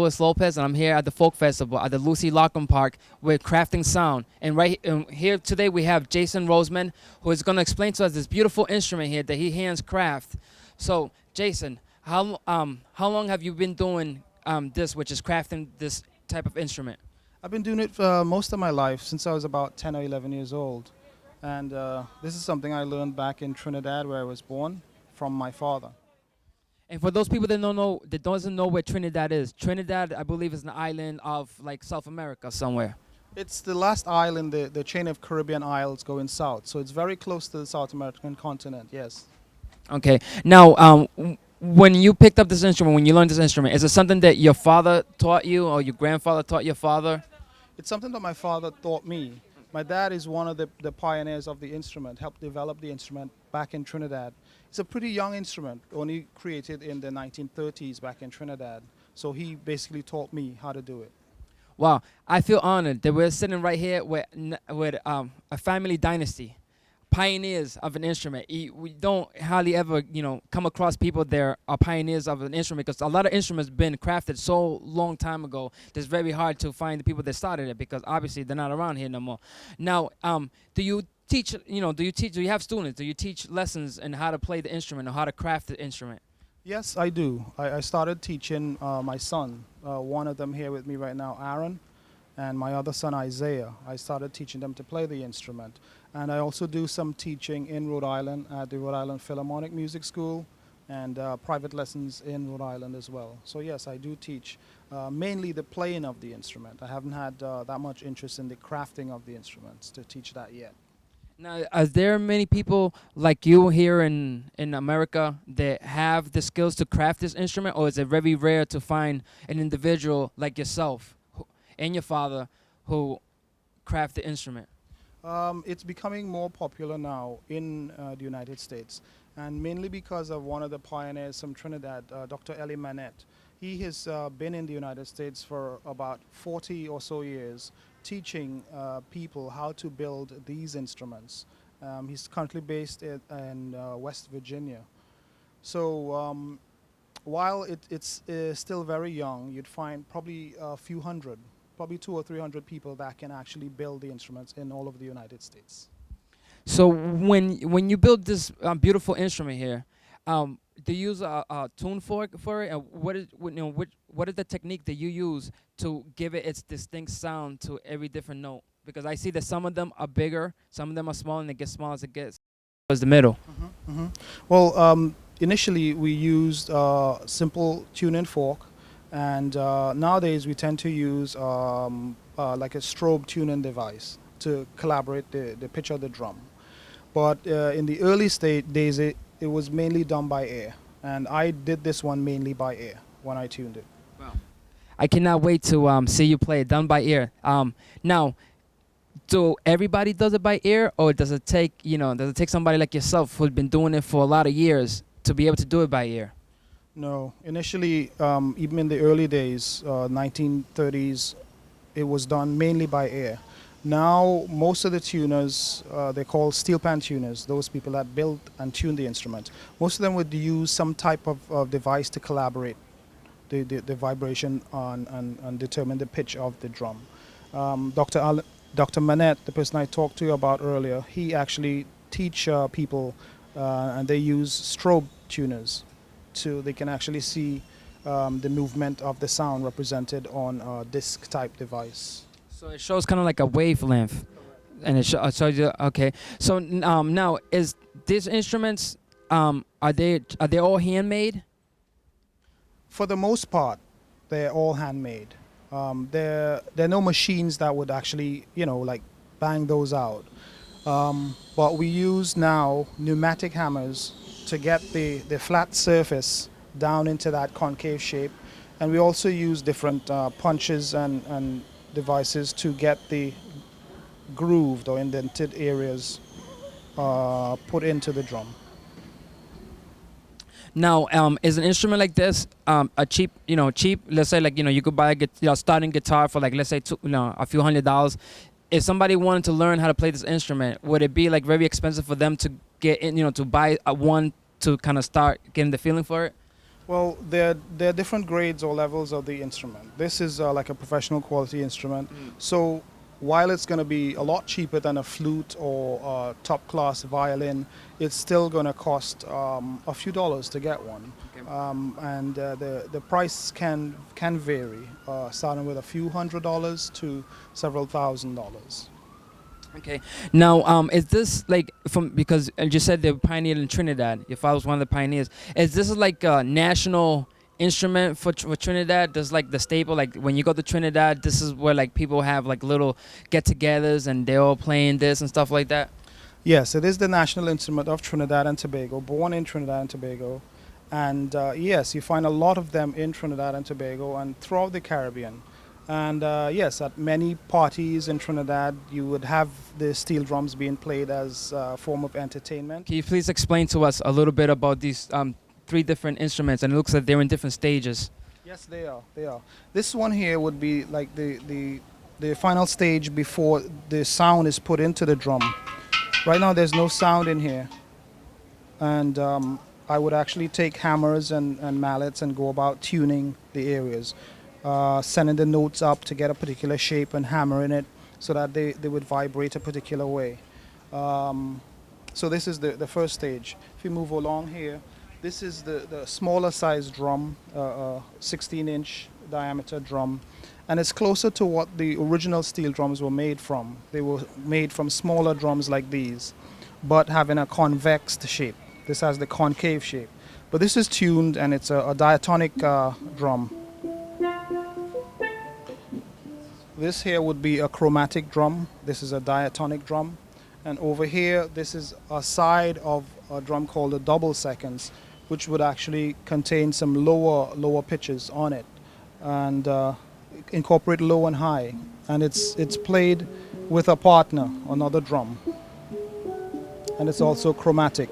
Louis Lopez, and I'm here at the Folk Festival at the Lucy Lockham Park with Crafting Sound. And here today we have Jason Roseman, who is going to explain to us this beautiful instrument here that he hands craft. So, Jason, how long have you been doing this, which is crafting this type of instrument? I've been doing it for most of my life since I was about 10 or 11 years old. And this is something I learned back in Trinidad, where I was born, from my father. And for those people that doesn't know where Trinidad is, Trinidad, I believe, is an island of like South America somewhere. It's the last isle in the chain of Caribbean isles going south, so it's very close to the South American continent, yes. Okay. Now, when you picked up this instrument, when you learned this instrument, is it something that your father taught you or your grandfather taught your father? It's something that my father taught me. My dad is one of the pioneers of the instrument, helped develop the instrument back in Trinidad. It's a pretty young instrument, only created in the 1930s back in Trinidad. So he basically taught me how to do it. Wow, I feel honored that we're sitting right here with a family dynasty, pioneers of an instrument. We don't hardly ever, come across people that are pioneers of an instrument because a lot of instruments been crafted so long time ago. It's very hard to find the people that started it because obviously they're not around here no more. Now, do you teach? Do you have students? Do you teach lessons in how to play the instrument or how to craft the instrument? Yes, I do. I started teaching my son, one of them here with me right now, Aaron, and my other son, Isaiah. I started teaching them to play the instrument. And I also do some teaching in Rhode Island at the Rhode Island Philharmonic Music School and private lessons in Rhode Island as well. So yes, I do teach mainly the playing of the instrument. I haven't had that much interest in the crafting of the instruments to teach that yet. Now, are there many people like you here in America that have the skills to craft this instrument, or is it very rare to find an individual like yourself and your father who craft the instrument? It's becoming more popular now in the United States, and mainly because of one of the pioneers from Trinidad, Dr. Ellie Manette. He has been in the United States for about 40 or so years, teaching people how to build these instruments. He's currently based in West Virginia. So while it's still very young, you'd find probably a few hundred, probably 200 or 300 people that can actually build the instruments in all over the United States. So when you build this beautiful instrument here, do you use a tune fork for it? And what is the technique that you use to give it its distinct sound to every different note? Because I see that some of them are bigger, some of them are small, and it gets smaller as it gets. What's the middle? Well, initially we used simple tuning fork, and nowadays we tend to use like a strobe tuning device to collaborate the pitch of the drum. But in the early days, it was mainly done by ear, and I did this one mainly by ear when I tuned it. Wow. I cannot wait to see you play it done by ear. Now, do everybody does it by ear, or does it take somebody like yourself who's been doing it for a lot of years to be able to do it by ear? No, initially, even in the early days, 1930s, it was done mainly by ear. Now, most of the tuners, they're called steel pan tuners, those people that build and tune the instrument. Most of them would use some type of device to collaborate the vibration and determine the pitch of the drum. Dr. Manette, the person I talked to you about earlier, he actually teach people and they use strobe tuners so they can actually see the movement of the sound represented on a disc type device. So it shows kind of like a wavelength, and it shows you. Okay. So now is these instruments are they all handmade? For the most part, they're all handmade. There are no machines that would actually, like bang those out. But we use now pneumatic hammers to get the flat surface down into that concave shape. And we also use different punches and devices to get the grooved or indented areas put into the drum. Now, is an instrument like this a cheap? Let's say like you could buy a starting guitar for like let's say a few $100s. If somebody wanted to learn how to play this instrument, would it be like very expensive for them to get in? To buy one to kind of start getting the feeling for it? Well, there are different grades or levels of the instrument. This is like a professional quality instrument. So while it's going to be a lot cheaper than a flute or a top class violin, it's still going to cost a few dollars to get one. Okay. And the price can vary, starting with a few $100s to several $1,000s. Okay. Now, is this like from because you just said they were pioneered in Trinidad? Your father was one of the pioneers. Is this like a national instrument for Trinidad? Does like the staple like when you go to Trinidad, this is where like people have like little get-togethers and they're all playing this and stuff like that? Yes, it is the national instrument of Trinidad and Tobago, born in Trinidad and Tobago. And yes, you find a lot of them in Trinidad and Tobago and throughout the Caribbean. And yes, at many parties in Trinidad, you would have the steel drums being played as a form of entertainment. Can you please explain to us a little bit about these three different instruments? And it looks like they're in different stages. Yes, they are. They are. This one here would be like the final stage before the sound is put into the drum. Right now, there's no sound in here. And I would actually take hammers and mallets and go about tuning the areas. Sending the notes up to get a particular shape and hammering it so that they would vibrate a particular way. So this is the first stage. If you move along here, this is the smaller size drum, 16-inch diameter drum. And it's closer to what the original steel drums were made from. They were made from smaller drums like these, but having a convex shape. This has the concave shape. But this is tuned and it's a diatonic drum. This here would be a chromatic drum. This is a diatonic drum. And over here, this is a side of a drum called a double seconds, which would actually contain some lower pitches on it and incorporate low and high. And it's played with a partner, another drum. And it's also chromatic.